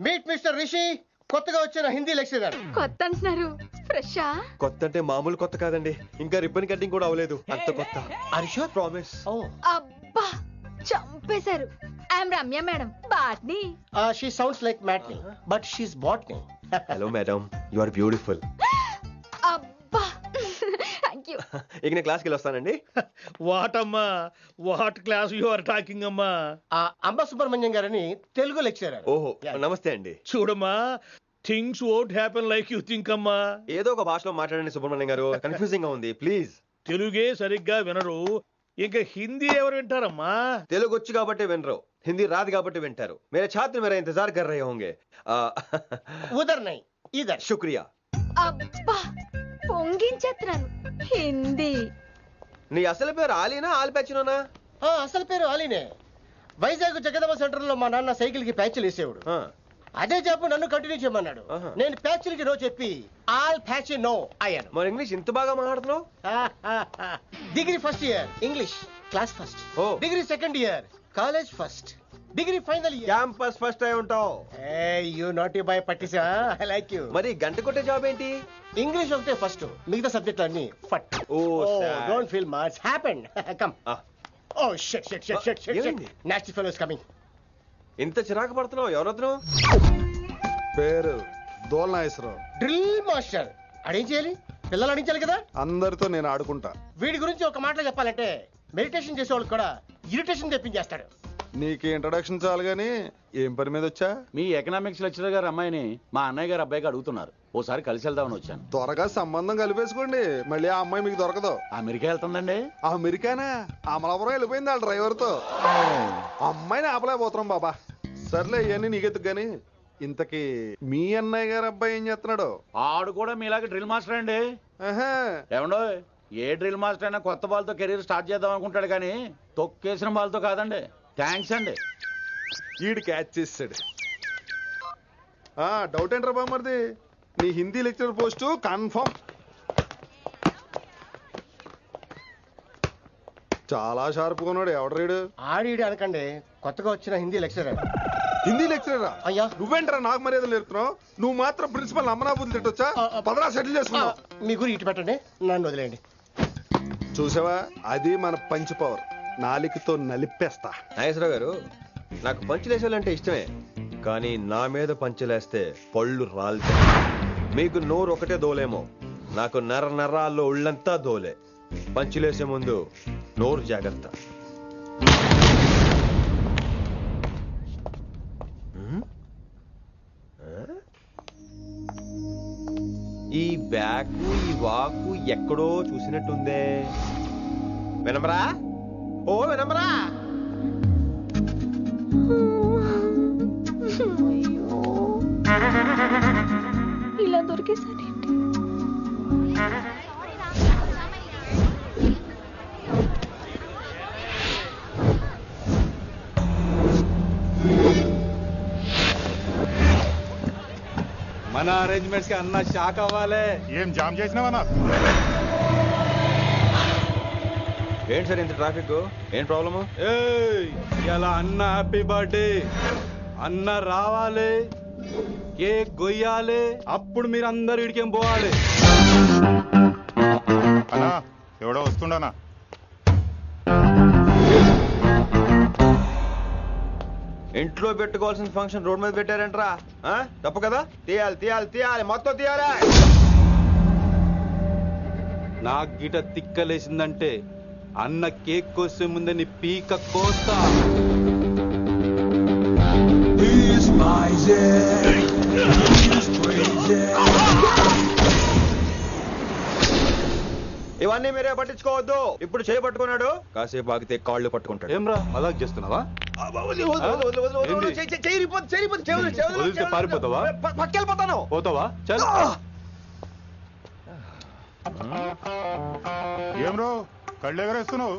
Meet mister Rishi, కొత్తగా వచ్చిన Hindi lecturer. కొత్త అంటున్నారు, ఫ్రెషా? కొత్త అంటే మామూలు కొత్త కాదండి, ఇంకా రిబ్బన్ కటింగ్ కూడా అవ్వలేదు, అంత కొత్త. అరిషో ప్రామిస్. అబ్బా చంపేశారు. I'm Ramya madam, botany. She sounds like matinee but she's botany. Hello madam, you are beautiful. అబ్బా థ్యాంక్ యూ. ఇక నేను క్లాస్కి వెళ్ళి వస్తానండి. వాట్ అమ్మా, what class you are talking అమ్మా? అంబ సుబ్రహ్మణ్యం గారని తెలుగు లెక్చరర్. ఓహో నమస్తే అండి. చూడమ్మా, things won't happen like you think అమ్మా. ఏదో ఒక భాషలో మాట్లాడండి సుబ్రహ్మణ్యం గారు, కన్ఫ్యూజింగ్ గా ఉంది ప్లీజ్. తెలుగే సరిగ్గా వినరు, ఇంకా హిందీ ఎవరు వింటారమ్మా? తెలుగు వచ్చు కాబట్టి వినరు, హిందీ రాదు కాబట్టి వింటారు. మేరే ఛాత్ర మేరా ఇంతజార్ కర్ రహే హోంగే. ఉదర్ నై ఇదర్. శుక్రియా. అబ్బా పొంగించేస్తున్నాను. హిందీ. నీ అసలు పేరు ఆలీనా ఆల్పచ్చినోనా? అసలు పేరు ఆలీనే. వైజాగ్ జగదమ్మ సెంటర్ లో మా నాన్న సైకిల్ కి ప్యాచ్లు వేసేవాడు. అదే జాబ్ నన్ను కంటిన్యూ చేయమన్నాడు. నేను ప్యాచ్లకి నో చెప్పి ఆల్ ప్యాచ్ నో అయ్యాను. మరి ఇంగ్లీష్ ఇంత బాగా మాట్లాడుతున్నావు? Degree first year English class first. Degree second year college first. Degree final year campus first అయి ఉంటావు. యూ నాట్ బాయ్ పట్టిసా. I like you. మరి గంట కొట్టే జాబ్ ఏంటి? ఇంగ్లీష్ ఒకటే ఫస్ట్, మిగతా సబ్జెక్ట్ అన్ని ఫట్. Don't feel much happen. Come. Oh shit shit shit shit shit. Nasty fellows coming. ఇంత చిరాకు పడుతున్నావు, ఎవరొద్దు? పేరు దోల్నాగేశ్వరరావు. Drill master. అడేం చేయాలి? పిల్లలు అడించాలి కదా. అందరితో నేను ఆడుకుంటా. వీడి గురించి ఒక మాటలో చెప్పాలంటే మెడిటేషన్ చేసేవాళ్ళు కూడా ఇరిటేషన్ తెప్పించేస్తాడు. నీకు ఇంట్రడక్షన్ చాలు గానీ ఏం పని మీద వచ్చా? మీ ఎకనామిక్స్ లెక్చరర్ గారు అమ్మాయిని మా అన్నయ్య గారు అబ్బాయికి అడుగుతున్నారు, ఓసారి కలిసి వెళ్దామని వచ్చాను. త్వరగా సంబంధం కలిపేసుకోండి, మళ్ళీ ఆ అమ్మాయి మీకు దొరకదు. అమెరికా వెళ్తుందండి. అమెరికానా? అమలాపురం వెళ్ళిపోయింది వాళ్ళ డ్రైవర్ తో. అమ్మాయిని ఆపలేకపోతున్నాం బాబా. సర్లే ఇవన్నీ నీకెత్తుకు గాని, ఇంతకీ మీ అన్నయ్య గారు అబ్బాయి ఏం చేస్తున్నాడు? ఆడు కూడా మీలాగే డ్రిల్ మాస్టర్ అండి. ఏమండో, ఏ డ్రిల్ మాస్టర్ అయినా కొత్త బాల్తో కెరీర్ స్టార్ట్ చేద్దాం అనుకుంటాడు కానీ తొక్కేసిన బాల్తో కాదండి. థ్యాంక్స్ అండి. ఈడు క్యాచ్ చేసాడు. డౌట్ ఏంట్రా బామ్మర్ది, నీ హిందీ లెక్చరర్ పోస్టు కన్ఫర్మ్. చాలా షార్ప్గా ఉన్నాడు. ఎవడరీడు? ఆడిడి అనకండి, కొత్తగా వచ్చిన హిందీ లెక్చరర్. హిందీ లెక్చరరా? అయ్యా నువ్వేంట్రా నాకు మర్యాదలు నేర్పుతున్నావు? నువ్వు మాత్రం ప్రిన్సిపల్ అమ్మనాబుద్ధి తిట్టొచ్చా? పదరా సెటిల్ చేసుకున్నావు. మీ గురి ఇటు పెట్టండి, నన్ను వదిలేయండి. చూసావా, అది మన పంచ్ పవర్. నాలికతో నలిపేస్తా. నాగేశ్వరరావు గారు, నాకు పంచులేసాలంటే ఇష్టమే, కానీ నా మీద పంచులేస్తే పళ్ళు రాలుతాయి. మీకు నోరు ఒకటే దోలేమో, నాకు నర నరాల్లో ఒళ్ళంతా దోలే. పంచులేసే ముందు నోరు జాగ్రత్త. ఈ బ్యాకు ఈ వాకు ఎక్కడో చూసినట్టుందే. వినమరా? ఓ వినమరా? ఇలా దొరికేసారేంటి? మన అరేంజ్మెంట్స్ కి అన్న షాక్ అవ్వాలి. ఏం జామ్ చేసినావన్నా? ఏంటి సార్ ఇంత ట్రాఫిక్? ఏం ప్రాబ్లము? ఇలా అన్న హ్యాపీ బర్త్డే, అన్న రావాలి, కేక్ గొయ్యాలి, అప్పుడు మీరు అందరు ఇడికేం పోవాలి. అన్నా ఎవడో వస్తుండనా? ఇంట్లో పెట్టుకోవాల్సిన ఫంక్షన్ రోడ్ మీద పెట్టారంటరా? తప్పు కదా? తీయాలి తీయాలి తీయాలి, మొత్తం తీయాలి. నాకు గిట తిక్కలేసిందంటే అన్న కేక్ కోసే ముందే నీ పీక కోస్తా. ఇవన్నీ మీరే పట్టించుకోవద్దు. ఇప్పుడు చేయబట్టుకున్నాడు, కాసేపు ఆగితే కాళ్ళు పట్టుకుంటాడు. ఏమ్రా మజాక్ చేస్తున్నావా? పారిపోతావా? పక్కెళ్ళిపోతాను. పోతావా? చల్. ఏం రో కళ్ళు ఎగరేస్తున్నావు?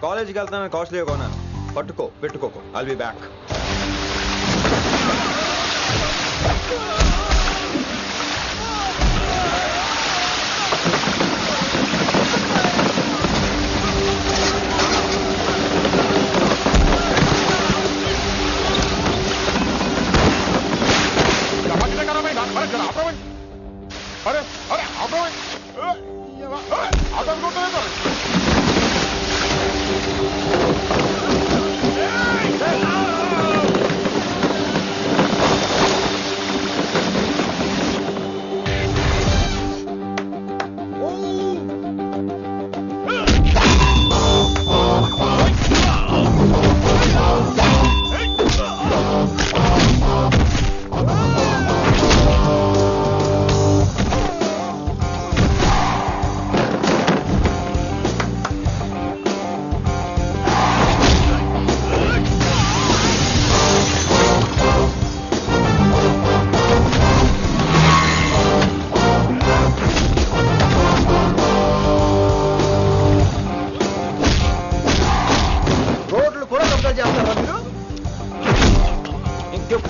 కాలేజీకి వెళ్తాను, కాస్ట్లీగా కొన్నాను. పట్టుకో, పెట్టుకోకు. I'll be back.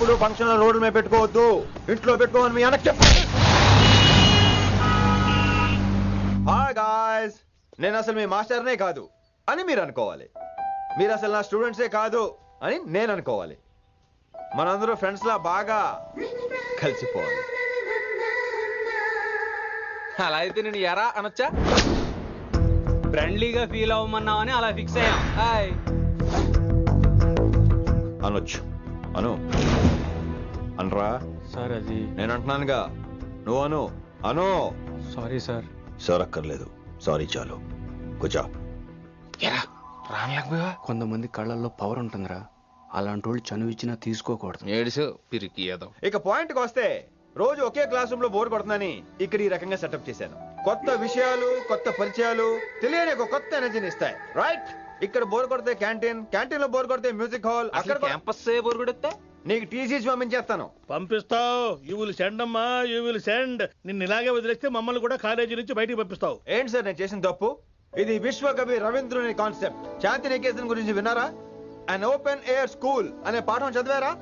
ఎప్పుడు ఫంక్షన్ రోడ్ల మీద పెట్టుకోవద్దు, ఇంట్లో పెట్టుకోమని మీ అన్నకి చెప్పు. హాయ్ గాయ్స్, నేను అసలు మీ మాస్టర్నే కాదు అని మీరు అనుకోవాలి. మీరు అసలు నా స్టూడెంట్సే కాదు అని నేను అనుకోవాలి. మనందరూ ఫ్రెండ్స్ లా బాగా కలిసిపోవాలి. అలా అయితే నేను ఎరా అనొచ్చా? ఫ్రెండ్లీగా ఫీల్ అవ్వమన్నావని అలా ఫిక్స్ అయ్యాం. హాయ్ అనొచ్చు. అను అనరా సార్. అది నేను అంటున్నానుగా, నువ్వు అను. అను. Sorry sir. సార్ అక్కర్లేదు, సారీ చాలు. కూర్చో. కొంతమంది కళ్ళల్లో పవర్ ఉంటుందిరా, అలాంటి వాళ్ళు చనువు ఇచ్చినా తీసుకోకూడదు. ఏడుసు పిరికి ఏదో. ఇక పాయింట్కి వస్తే, రోజు ఒకే క్లాస్ రూమ్ లో బోర్ కొడుతుందని ఇక్కడ ఈ రకంగా సెటప్ చేశాను. కొత్త విషయాలు, కొత్త పరిచయాలు తెలియని ఒక కొత్త ఎనర్జీని ఇస్తాయి. రైట్? ఇక్కడ బోర్ కొడితే క్యాంటీన్, క్యాంటీన్ లో బోర్ కొడితే మ్యూజిక్ హాల్, అక్కడ క్యాంపస్ బోర్ కొడితే నీకు టీసీస్ పంపించేస్తాను. పంపిస్తావు. యూ విల్ సెండ్ అమ్మా, యూ విల్ సెండ్. నిన్ను ఇలాగే వదిలేస్తే మమ్మల్ని కూడా కాలేజీ నుంచి బయటికి పంపిస్తావు. ఏంటి సార్ నేను చేసిన తప్పు? ఇది విశ్వకవి రవీంద్రుని కాన్సెప్ట్. శాంతి నికేతన్ గురించి విన్నారా? అన్ ఓపెన్ ఎయిర్ స్కూల్ అనే పాఠం చదివారా?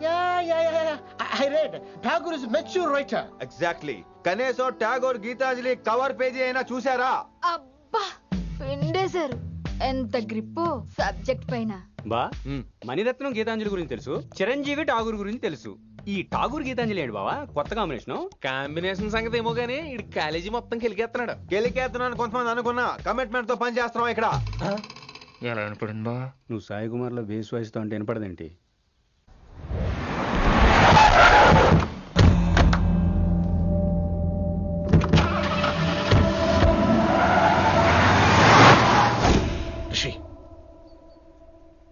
I read. Tagore is a mature writer. Exactly. కనీసం టాగోర్ గీతాంజలి కవర్ పేజీ అయినా చూసారా? అబ్బా పిండేశారు. ఎంత గ్రిప్పు సబ్జెక్ట్ పైన. బా మణిరత్నం గీతాంజలి గురించి తెలుసు, చిరంజీవి ఠాగూర్ గురించి తెలుసు. ఈ ఠాగూర్ గీతాంజలి ఏంటి బావా కొత్త కాంబినేషన్? కాంబినేషన్ సంగతి ఏమో గానీ ఇడు కాలేజీ మొత్తం కెలికేస్తున్నాడు. గెలికేస్తున్నాను కొంతమంది అనుకున్నా, కమిట్మెంట్ తో పని చేస్తున్నాం ఇక్కడ. ఎలా వినపడింది బా? నువ్వు సాయి కుమార్ లో బేస్ వాయిస్ తో అంటే వినపడదేంటి?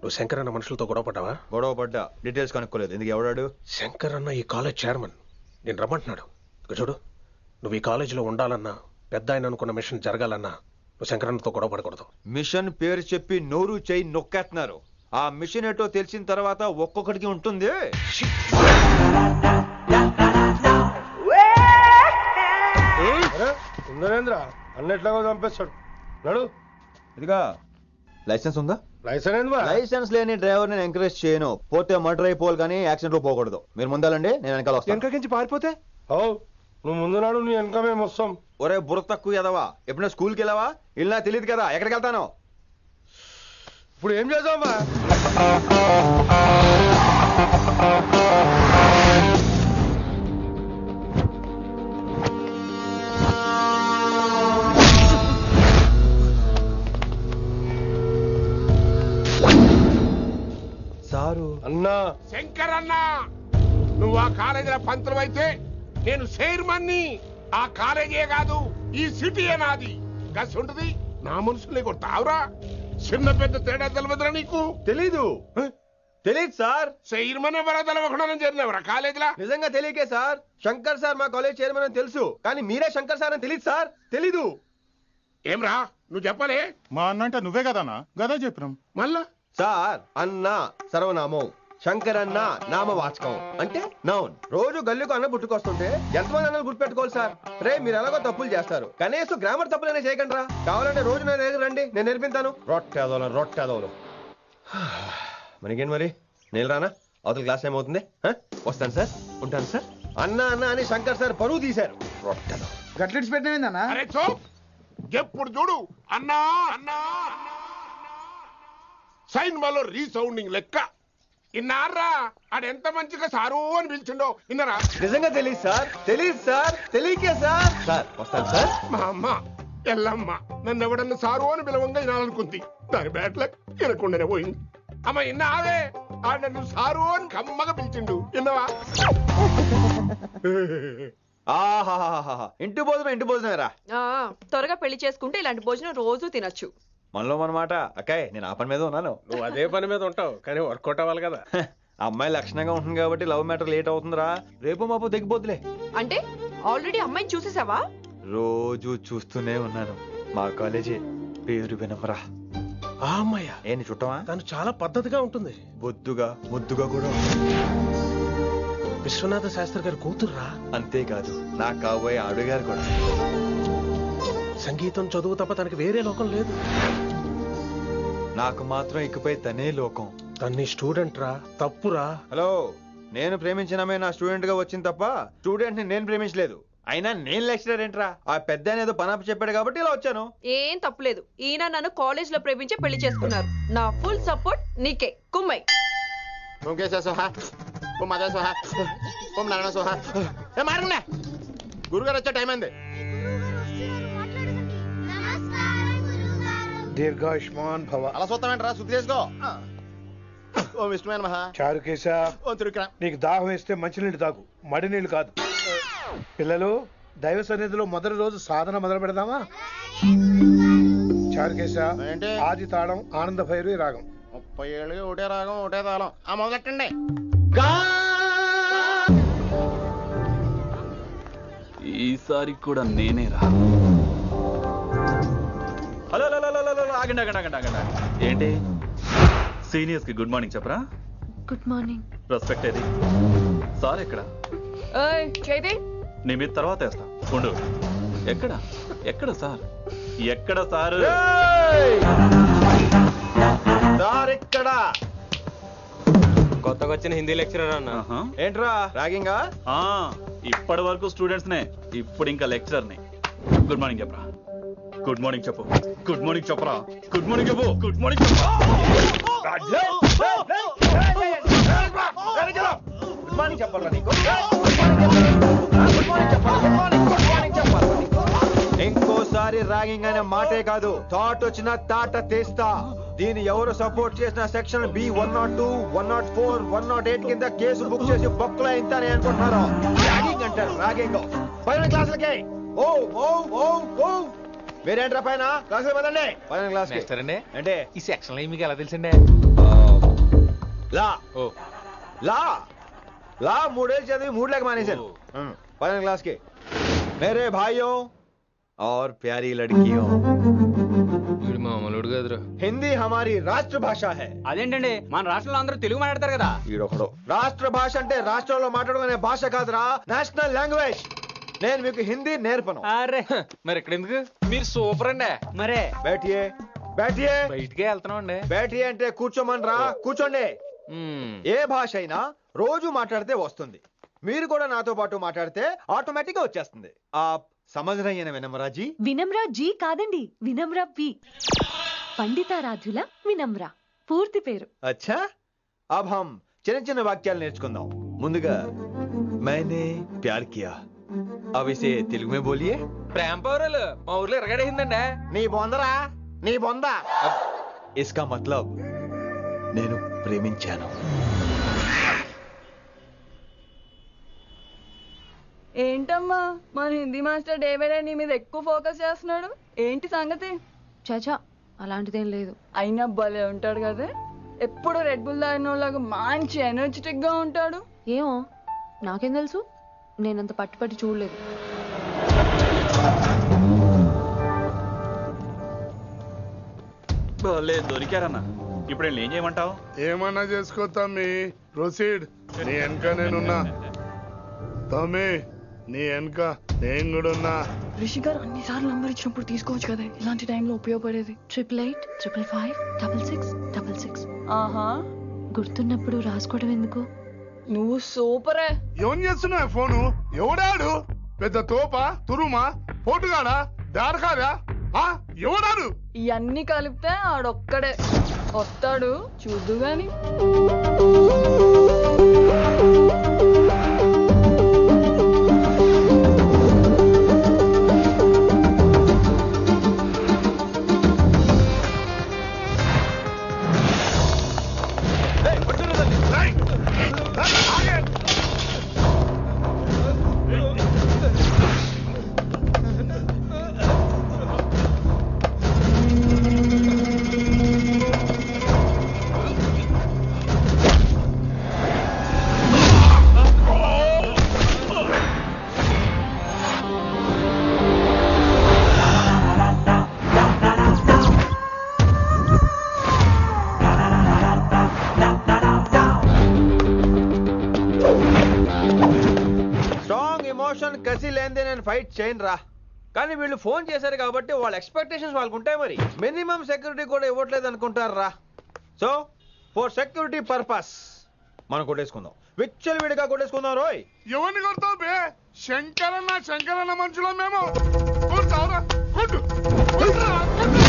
నువ్వు శంకర్ అన్న మనుషులతో గొడవ పడ్డావా? గొడవ పడ్డా, డీటెయిల్స్ కనుక్కోలేదు. ఎందుకు? ఎవడాడు? శంకర్ అన్న ఈ కాలేజ్ చైర్మన్. నేను రమ్మంటున్నాడు. ఇక చూడు, నువ్వు ఈ కాలేజీలో ఉండాలన్నా, పెద్ద ఆయన అనుకున్న మిషన్ జరగాలన్నా నువ్వు శంకర్ అన్నతో గొడవ పడకూడదు. మిషన్ పేరు చెప్పి నోరు చేయి నొక్కేస్తున్నారు. ఆ మిషన్ ఏటో తెలిసిన తర్వాత ఒక్కొక్కడికి ఉంటుంది. ఉందనేంద్ర అన్నట్లాగా చంపేస్తాడు. నడు. ఇదిగా లైసెన్స్ ఉందా? లైసెన్స్ లేని డ్రైవర్ నేను ఎంకరేజ్ చేయను. పోతే మర్డర్ అయిపోవాలి కానీ యాక్సిడెంట్ లో పోకూడదు. మీరు ముందాలండి, నేను వెనకాల వస్తాను. వెనకకించి పారిపోతే నువ్వు ముందు నాడు నీ వెనక మేము వస్తాం. ఒరే బుర్ర తక్కువ ఎదవా, ఎప్పుడైనా స్కూల్కి వెళ్ళావా? ఇలా తెలియదు కదా ఎక్కడికి వెళ్తాను. ఇప్పుడు ఏం చేద్దామా? సారు అన్నా శంకర్ అన్నా, నువ్వు ఆ కాలేజీలో పంతులు అయితే నేను చైర్మన్ని. ఆ కాలేజీ కాదు, ఈ సిటీయే నాది. గస్ ఉంటుంది నా మనుషుల్ని కొడతావురా? చిన్న పెద్ద తేడా తెలవదురా నీకు? తెలీదు సార్. చైర్మన్ ఎవరో తెలవకుండా చేరినవరా కాలేజీలో? నిజంగా తెలియకే సార్. శంకర్ సార్ మా కాలేజ్ చైర్మన్ అని తెలుసు, కానీ మీరే శంకర్ సార్ అని తెలియదు సార్. తెలీదు. ఏమ్రా నువ్వు చెప్పలే? మా అన్న అంటే నువ్వే కదన్నా? గదా చెప్పినాం. మళ్ళా సార్ అన్న సర్వనామం, శంకర్ అన్న నామవాచకం అంటే నౌన్. రోజు గల్లుకు అన్న పుట్టుకొస్తుంటే ఎంతమంది అన్నలు గుర్తుపెట్టుకోవాలి సార్? రే మీరు ఎలాగో తప్పులు చేస్తారు, కనీసం గ్రామర్ తప్పులైనా చేయకండి రా. కావాలంటే రోజు నా దగ్గర రండి, నేను నేర్పిస్తాను. రొట్టెదోలు మనకేంటి మరి? నేను రానా? అవతల క్లాస్ టైం అవుతుంది. వస్తాను సార్, ఉంటాను సార్. అన్న అన్న అని శంకర్ సార్ పరువు తీశారు. రొట్టెదో గట్లెట్స్ పెట్టినా? అరే చో, ఎప్పుడు చూడు అన్నా అన్నా. సైన్ మాలో రీసౌండింగ్ లెక్క. ఇన్నారా ఆడెంత మంచిగా సారు అని పిలిచిండో ఇన్నరా? నిజంగా తెలియదు సార్. తెలియకే సార్. సార్ వస్తాను సార్. మా అమ్మ ఎల్లమ్మ నన్ను ఎవడన్నా సారు అని పిలవంగా వినాలనుకుంది. దాని బ్యాట్ల వినకుండానే పోయింది. అమ్మ ఇన్నావే, ఆడ నన్ను సారు అని కమ్మగా పిలిచిండు. విన్నవా? ఆహాహాహా, ఇంటి భోజనం రా. త్వరగా పెళ్లి చేసుకుంటే ఇలాంటి భోజనం రోజు తినొచ్చు. మనలో మనమాట. అక్కాయ్ నేను ఆ పని మీద ఉన్నాను. నువ్వు అదే పని మీద ఉంటావు, కానీ వర్కౌట్ అవ్వాలి కదా. అమ్మాయి లక్షణంగా ఉంటుంది కాబట్టి లవ్ మ్యాటర్ లేట్ అవుతుందిరా. రేపు మాపు దిగిపోతులే. అంటే ఆల్రెడీ అమ్మాయిని చూసేసావా? రోజు చూస్తూనే ఉన్నాను. మా కాలేజీ పేరు వినమరా. ఆ అమ్మాయ ఏంటి చుట్టమా? తను చాలా పద్ధతిగా ఉంటుంది. బొద్దుగా ముద్దుగా కూడా. విశ్వనాథ శాస్త్రి గారి కూతుర్రా. అంతేకాదు నా కాబోయే ఆడుగారు కూడా. సంగీతం చదువు తప్ప తనకి వేరే లోకం లేదు. నాకు మాత్రం ఇకపై తనే లోకం. తన్ని స్టూడెంట్ రా. తప్పురా. హలో, నేను ప్రేమించినమే నా స్టూడెంట్ గా వచ్చింది తప్ప స్టూడెంట్ ని నేను ప్రేమించలేదు. అయినా నేను లెక్చరర్ ఏంట్రా? ఆ పెద్ద ఏదో పనాపు చెప్పాడు కాబట్టి ఇలా వచ్చాను. ఏం తప్పులేదు. ఈయన నన్ను కాలేజ్ లో ప్రేమించి పెళ్లి చేసుకున్నారు. నా ఫుల్ సపోర్ట్ నీకే. కుమ్మై గురుగారు వచ్చే టైం అయింది. దీర్ఘాయుష్మాన్ భవ. అలా చూస్తామేంట్రా? శుద్ధి చేసుకో. ఓ విష్ణుమైన మహా చారుకేశ, ఓ తిరుక్రా. నీకు దాహం వేస్తే మంచినీళ్ళు తాగు, మడి నీళ్ళు కాదు. పిల్లలు, దైవ సన్నిధిలో మొదటి రోజు సాధన మొదలు పెడదామా? చారుకేశ, ఆది తాళం ఆనంద భైరవి రాగం. 30 ఏళ్ళుగా ఒకటే రాగం ఒకటే తాళం. ఆ మొదలెట్టండి. ఈసారి కూడా నేనే రా. హలో ఆగండి ఆగండి ఆగండి ఆగండి. ఏంటి సీనియర్స్ కి గుడ్ మార్నింగ్ చెప్పరా? Good morning. రెస్పెక్ట్ ఏది? సార్ ఎక్కడ? నీ మీద తర్వాత వేస్తా ఉండు. ఎక్కడ ఎక్కడ సార్? ఎక్కడ సార్? ఇక్కడ కొత్తగా వచ్చిన హిందీ లెక్చరర్ అన్న. ఏంట్రా ర్యాగింగా? ఇప్పటి వరకు స్టూడెంట్స్ నే, ఇప్పుడు ఇంకా లెక్చరర్ ని. గుడ్ మార్నింగ్ చెప్పరా. గుడ్ మార్నింగ్ చెప్పు. గుడ్ మార్నింగ్ చెప్పరా. గుడ్ మార్నింగ్ చెప్పు. గుడ్ మార్నింగ్ ఇంకోసారి ర్యాగింగ్ అనే మాటే కాదు, థాట్ వచ్చిన తాట తీస్తా. దీన్ని ఎవరు సపోర్ట్ చేసిన సెక్షన్ B102, 104, 108 కింద కేసు బుక్ చేసి బొక్కలో ఇంతానే అనుకుంటున్నారు. ర్యాగింగ్ అంటారు ర్యాగింగ్. పైన క్లాసులకి ఓ ఓ ఓ ఓ వేరేంట్రా పైన క్లాసులు పదండి. పైన క్లాస్ అంటే ఈ సెక్షన్ మీకు ఎలా తెలిసిండే? లా లా లా 3 ఏళ్ళు చదివి 3 లేక మానేశాను. పైన క్లాస్ కి मेरे भाइयों और प्यारी लड़कियों, हिंदी हमारी రాష్ట్ర భాష है. అదేంటండి, మన రాష్ట్రంలో అందరూ తెలుగు మాట్లాడతారు కదా. రాష్ట్ర భాష అంటే రాష్ట్రంలో మాట్లాడుకునే భాష కాదురా, నేషనల్ లాంగ్వేజ్. నేను మీకు హిందీ నేర్పను. అరే మరి ఇక్కడ ఎందుకు? మీరు సూపర్ అండి. మరే బైఠియే బైఠియే. బయటికే వెళ్తున్నాం అండి. బైఠియే అంటే కూర్చోమనరా, కూర్చోండి. ఏ భాష అయినా రోజు మాట్లాడితే వస్తుంది. మీరు కూడా నాతో పాటు మాట్లాడితే ఆటోమేటిక్ గా వచ్చేస్తుంది. సమझ रही हैं विनम्रा जी? వినమ్రా జీ కాదండి, వినమ్రా వి. పండితారాధ్యుల వినమ్రా పూర్తి పేరు. अच्छा, अब हम చిన్న చిన్న వాక్యాలు నేర్చుకుందాం. ముందుగా मैंने प्यार किया. अब इसे తెలుగు में बोलिए. ప్రేమ పౌరులు మా ఊర్లో ఎరగడేసిందండి. నీ బొందరా, నీ బొంద. इसका मतलब నేను ప్రేమించాను. ఏంటమ్మా మన Hindi master day by day నీ మీద ఎక్కువ ఫోకస్ చేస్తున్నాడు, ఏంటి సంగతి? చాచా అలాంటిదేం లేదు. అయినా భలే ఉంటాడు కదా, ఎప్పుడు రెడ్ బుల్ తాగినోళ్ళగా మంచి ఎనర్జెటిక్ గా ఉంటాడు. ఏమో నాకేం తెలుసు, నేనంత పట్టి చూడలేదు. దొరికారన్నా. ఇప్పుడు ఏం చేయమంటావు? ఏమన్నా చేసుకో తమ్మి, ప్రొసీడ్. నీ వెనక నేనున్నా తమ్మి, నీ వెనక నేను కూడా ఉన్నా. రిషి గారు అన్నిసార్లు నంబర్ ఇచ్చినప్పుడు తీసుకోవచ్చు కదా, ఇలాంటి టైంలో ఉపయోగపడేది. 8885556666. ఆహా, గుర్తున్నప్పుడు రాసుకోవడం ఎందుకు? నువ్వు సూపరే. ఏం చేస్తున్నావు ఫోను? ఎవడాడు? పెద్ద తోపా, తురుమా, పోటుగాడా, దారకారా? ఎవడాడు? ఇవన్నీ కలిపితే ఆడొక్కడే వస్తాడు, చూద్దు గాని. కసి లేనిదే నేను ఫైట్ చేయను రా. కానీ వీళ్ళు ఫోన్ చేశారు కాబట్టి వాళ్ళ ఎక్స్పెక్టేషన్స్ వాళ్ళకు ఉంటాయి. మరి మినిమం సెక్యూరిటీ కూడా ఇవ్వట్లేదు అనుకుంటారు రా. సో ఫర్ సెక్యూరిటీ పర్పస్ మనం కొట్టేసుకుందాం, విచ్చలు విడిగా కొట్టేసుకుందాం రోయ్. ఎవరిని కొడతావు బే? శంకరన్న మనుషులో మేము కొడతావురా, కొట్టు కొట్టురా, కొట్టు.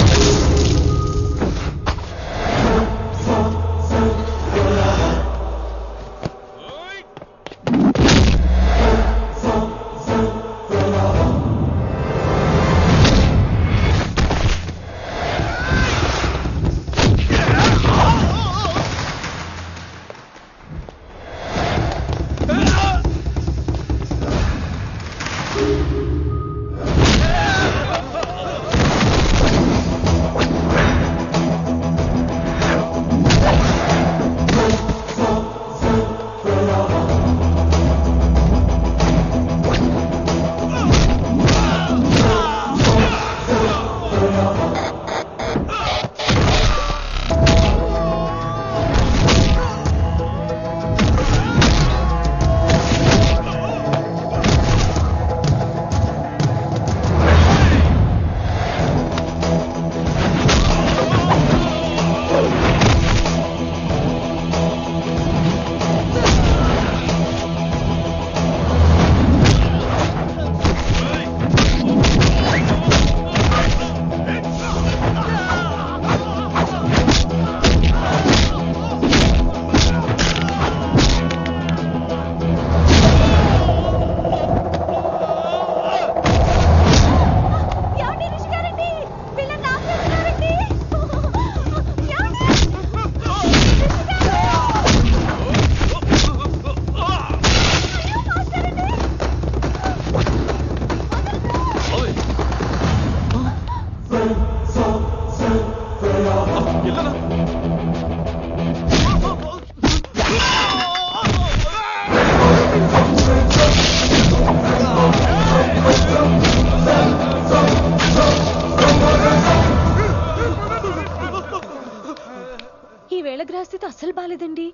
గ్రహస్థితి అస్సలు బాలేదండి.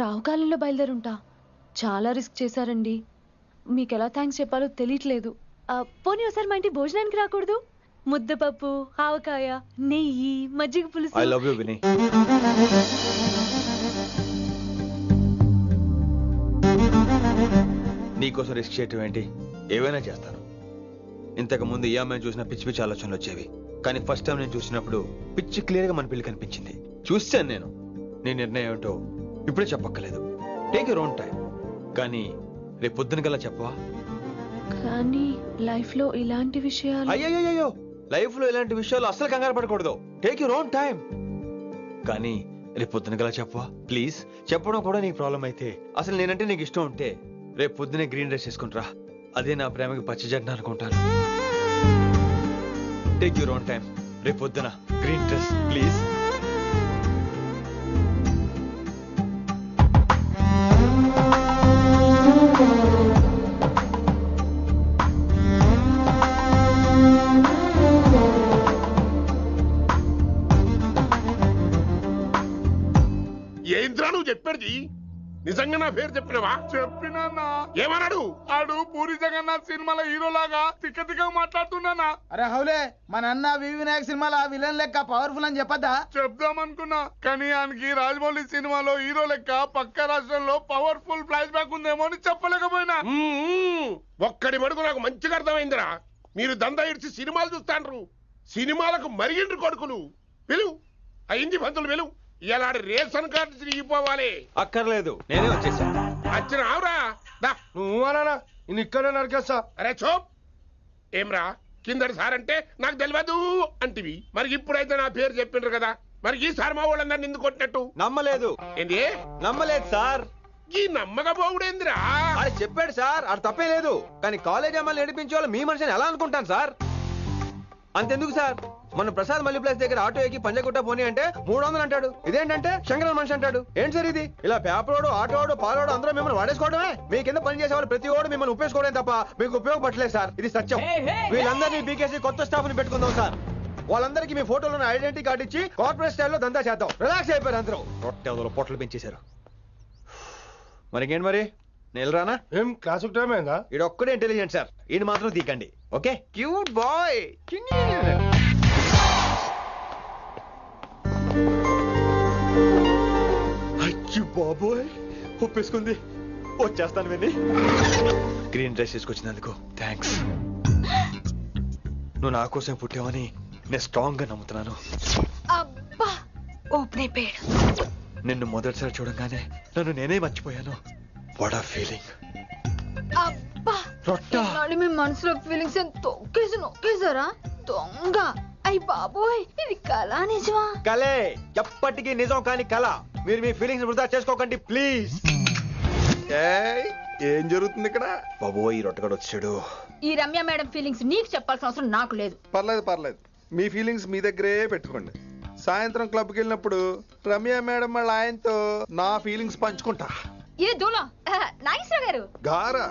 రావుకాలంలో బయలుదేరుంటా. చాలా రిస్క్ చేశారండి. మీకు ఎలా థ్యాంక్స్ చెప్పాలో తెలియట్లేదు. పోనీ ఒకసారి మా ఇంటి భోజనానికి రాకూడదు? ముద్దపప్పు, ఆవకాయ, నెయ్యి, మజ్జిగ పులుసు. ఐ లవ్ యు విని. నీకోసం రిస్క్ చేయటం ఏంటి? ఏవైనా చేస్తాను. ఇంతకు ముందు ఈ అమ్మాయిని చూసిన పిచ్చి పిచ్చి ఆలోచనలు వచ్చేవి, కానీ ఫస్ట్ టైం నేను చూసినప్పుడు పిచ్చి క్లియర్ గా మన పెళ్లి కనిపించింది. చూశాను నేను. నీ నిర్ణయం ఏమిటో ఇప్పుడే చెప్పక్కర్లేదు. Take your own time. కానీ రేపు పొద్దున గల చెప్పవా? కానీ లైఫ్ లో ఇలాంటి విషయాలు. అయ్యో, లైఫ్ లో ఇలాంటి విషయాలు అసలు కంగారు పడకూడదు. Take your own time. కానీ రేపు పొద్దున గల చెప్పవా ప్లీజ్? చెప్పడం కూడా నీకు ప్రాబ్లం అయితే, అసలు నేనంటే నీకు ఇష్టం ఉంటే రేపు పొద్దునే గ్రీన్ డ్రెస్ చేసుకుంటారా. అదే నా ప్రేమకి పచ్చి జడ్న అనుకుంటాను. Take your own time. రేపు పొద్దున గ్రీన్ డ్రెస్ ప్లీజ్. ఏంద్రా నువ్వు చెప్పేది? నిజంగా నా పేరు చెప్పినవా? చెప్పినా. ఏమన్నాడు? ఆడు పూరి జగన్నాథ్ సినిమాలో హీరోలాగా తిక్క తిక్క మాట్లాడుతున్నానా? అరే హౌలే, మన అన్న వినాయక్ సినిమాలో విలన్ లెక్క పవర్ఫుల్ అని చెప్పద్దా? చెప్దామనుకున్నా, కానీ ఆయనకి రాజమౌళి సినిమాలో హీరో లెక్క పక్క రాష్ట్రంలో పవర్ఫుల్ ఫ్లాష్ బ్యాక్ ఉందేమో అని చెప్పలేకపోయినా. ఒక్కడి మడుగు నాకు మంచిగా అర్థమైందిరా. మీరు దందా ఇడిచి సినిమాలు చూస్తాండ్రు, సినిమాలకు మరిగిండ్రు కొడుకులు. పిలువు అయింది పంతులు, పిలువు. ఇలా రేషన్ కార్డు తిరిగిపోవాలి. అక్కర్లేదు, నేనే వచ్చేసా. వచ్చిన ఆవురా. నువ్వు అనా నేను ఇక్కడే నరికేస్తా. అరే చోప్. ఏమ్రా కిందటి సార్ అంటే నాకు తెలియదు అంటివి, మరి ఇప్పుడైతే నా పేరు చెప్పిండ్రు కదా, మరి ఈ సార్ మా వాళ్ళందరినీ ఎందుకు కొట్టినట్టు? నమ్మలేదు. ఏంది? నమ్మలేదు సార్. ఈ నమ్మకపోవుడేందిరా? అది చెప్పాడు సార్, అది తప్పే లేదు. కానీ కాలేజ్ అమ్మాయిలు నడిపించే వాళ్ళు మీ మనిషిని ఎలా అనుకుంటాను సార్? అంతెందుకు సార్, మన ప్రసాద్ మల్లీప్లేస్ దగ్గర ఆటో ఎక్కి పంజగుట్ట పోనీ అంటే 300 అంటాడు. ఇదేంటంటే శంకరన్ మనిషి అంటాడు. ఏంటి సార్ ఇది? ఇలా పేపరోడు, ఆటోడు, పాలోడు అందరూ మిమ్మల్ని వాడేసుకోవడమే. మీ కింద పని చేసే వాళ్ళు ప్రతి ఓడు మిమ్మల్ని ఉపయోగించుకోవడం తప్ప మీకు ఉపయోగపడలేదు సార్. ఇది సత్యం. వీళ్ళందరినీ బీకేసి కొత్త స్టాఫ్ ని పెట్టుకుందాం సార్. వాళ్ళందరికీ మీ ఫోటోలను ఐడెంటిటీ కార్డు ఇచ్చి కార్పొరేట్ స్టైల్లో దందా చేద్దాం. రిలాక్స్ అయిపోయారు అందరూ. రొట్టె పొట్టలు పెంచేశారు. మరికేంటి మరి నేను రానా? ఏం క్లాస్ టైం అయిందా? ఈడు ఒక్కడే ఇంటెలిజెంట్ సార్, ఈయన మాత్రం తీకండి. ఓకే? Cute boy. బాబోయ్ ఒప్పేసుకుంది. వచ్చేస్తాను విని. గ్రీన్ డ్రెస్ తీసుకొచ్చినందుకు థ్యాంక్స్. నువ్వు నా కోసం పుట్టావని నేను స్ట్రాంగ్ గా నమ్ముతున్నాను. అబ్బా ఓపెన్ అయిపోయాడు. నిన్ను మొదటిసారి చూడంగానే నన్ను నేనే మర్చిపోయాను. వాట్ ఆ ఫీలింగ్. అబ్బా రొట్ట. నాడు మీ మనసులో ఫీలింగ్స్ తొక్కేసి నొక్కేసారా దొంగ. అయ్యి బాబోయ్ ఇది కళ నిజమా? కలే, ఎప్పటికీ నిజం కాని కళ. మీరు మీ ఫీలింగ్స్ వృధా చేసుకోకండి ప్లీజ్. ఏం జరుగుతుంది ఇక్కడ? బాబోయ్ ఈ రొట్టగడు వచ్చాడు. ఈ రమ్య మేడం ఫీలింగ్స్ నీకు చెప్పాల్సిన అవసరం నాకు లేదు. పర్లేదు మీ ఫీలింగ్స్ మీ దగ్గరే పెట్టుకోండి. సాయంత్రం క్లబ్కి వెళ్ళినప్పుడు రమ్య మేడం వాళ్ళ ఆయనతో నా ఫీలింగ్స్ పంచుకుంటా. ఏ దూలం నాగేశ్వర గారు గారా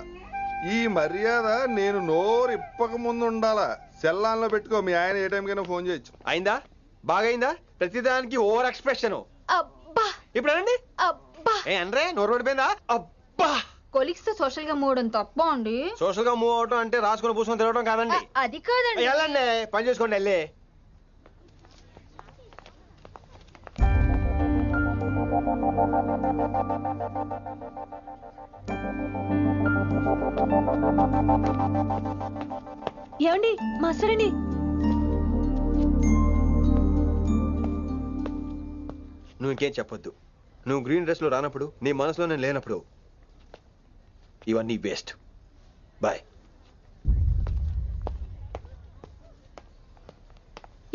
ఈ మర్యాద నేను నోరు ఇప్పక ముందు ఉండాలా. సెల్లాన్లో పెట్టుకో, మీ ఆయన ఏ టైంకైనా ఫోన్ చేయొచ్చు. అయిందా? బాగైందా? ప్రతిదానికి ఓవర్ ఎక్స్ప్రెషన్. అబ్బా ఇప్పుడు అనండి. అబ్బా ఏ అనరే నోరు పడిపోయిందా? అబ్బా కొలీగ్స్ తో సోషల్ గా మూవడం తప్ప అండి. సోషల్ గా మూవ్ అవడం అంటే రాసుకొని పూసుకొని తిరగడం కాదండి. అది కాదండి. వెళ్ళండి పని చేసుకోండి వెళ్ళి. ఏమండి మాస్టర్ అండి, నువ్వు ఇంకేం చెప్పొద్దు. నువ్వు గ్రీన్ డ్రెస్ లో రానప్పుడు, నీ మనసులో నేను లేనప్పుడు ఇవన్నీ వేస్ట్. బాయ్.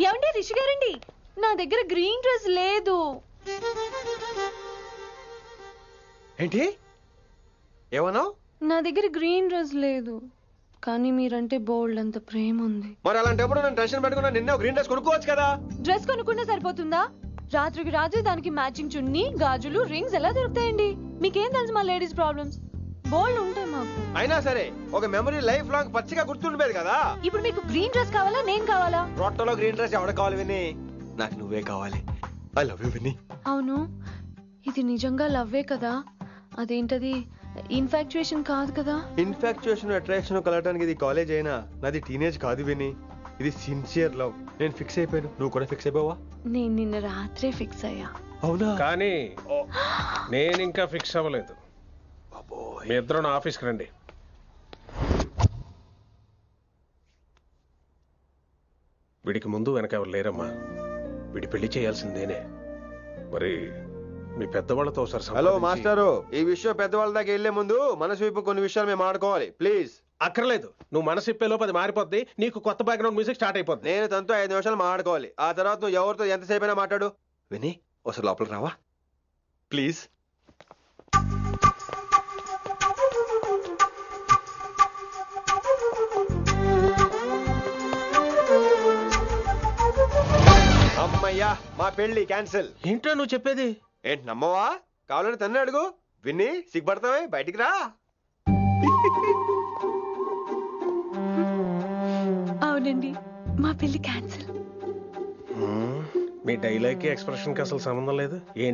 ఏమండి రిషి గారండి, నా దగ్గర గ్రీన్ డ్రెస్ లేదు. ఏంటి ఏమన్నావు? నా దగ్గర గ్రీన్ డ్రెస్ లేదు, కానీ మీరంటే బోల్డ్ అంత ప్రేమ ఉంది. మరి అలాంటప్పుడు నేను టెన్షన్ పెట్టుకున్నా నిన్న గ్రీన్ డ్రెస్ కొనుక్కోవచ్చు కదా. డ్రెస్ కొనుక్కున్నా సరిపోతుందా? రాత్రికి రాత్రి దానికి మ్యాచింగ్ చున్నీ, గాజులు, రింగ్స్ ఎలా దొరుకుతాయండి? మీకేం తెలుసు మా లేడీస్ ప్రాబ్లమ్స్? బోల్డ్ ఉంటాయి మాకు. అయినా సరే ఒక మెమరీ లైఫ్ లాంగ్ పచ్చిగా గుర్తుండిపోయేది కదా. ఇప్పుడు మీకు గ్రీన్ డ్రెస్ కావాలా, నేను కావాలా? రొట్టలో గ్రీన్ డ్రెస్ ఎవడ కావాలి విని? నాకు నువ్వే కావాలి. ఐ లవ్ యూ విని. అవును, ఇది నిజంగా లవ్వే కదా? అదేంటది ఇన్ఫాక్చుయేషన్ కాదు కదా? ఇన్ఫాక్చుయేషన్ అట్రాక్షన్ కలగడానికి ఇది కాలేజ్ అయినా నాది టీనేజ్ కాదు విని. ఇది సిన్సియర్ లవ్. నేను ఫిక్స్ అయిపోయాను. నువ్వు కూడా ఫిక్స్ అయిపోవా? నేను నిన్న రాత్రే ఫిక్స్ అయ్యా. అవునా? కానీ నేను ఇంకా ఫిక్స్ అవ్వలేదు. మీ ఇద్దరు నా ఆఫీస్కి రండి. వీడికి ముందు వెనక ఎవరు లేరమ్మా. వీడి పెళ్లి చేయాల్సిందేనే. మరి మీ పెద్దవాళ్ళతో ఒకసారి హలో మాస్టారు, ఈ విషయం పెద్దవాళ్ళ దాకా వెళ్లే ముందు మనసు వైపు కొన్ని విషయాలు మేము ఆడుకోవాలి ప్లీజ్. అక్కర్లేదు, నువ్వు మనసు ఇప్పేలోపు అది మారిపోద్ది. నీకు కొత్త బ్యాక్గ్రౌండ్ మ్యూజిక్ స్టార్ట్ అయిపోద్ది. నేను తనతో 5 నిమిషాలు మాట్లాడుకోవాలి. ఆ తర్వాత నువ్వు ఎవరితో ఎంతసేపు అయినా మాట్లాడు. విని ఒకసారి లోపలికి రావా ప్లీజ్? అమ్మయ్యా మా పెళ్లి క్యాన్సిల్. ఏంటో నువ్వు చెప్పేది? ఏంటి నమ్మవా? కావాలని తన్నే అడుగు. విన్ని సిగ్గుపడతావే, బయటికి రా. అవునండి, మా పెళ్లి క్యాన్సిల్. మీ డైలాగ్ కి ఎక్స్ప్రెషన్ కి అసలు సంబంధం లేదు.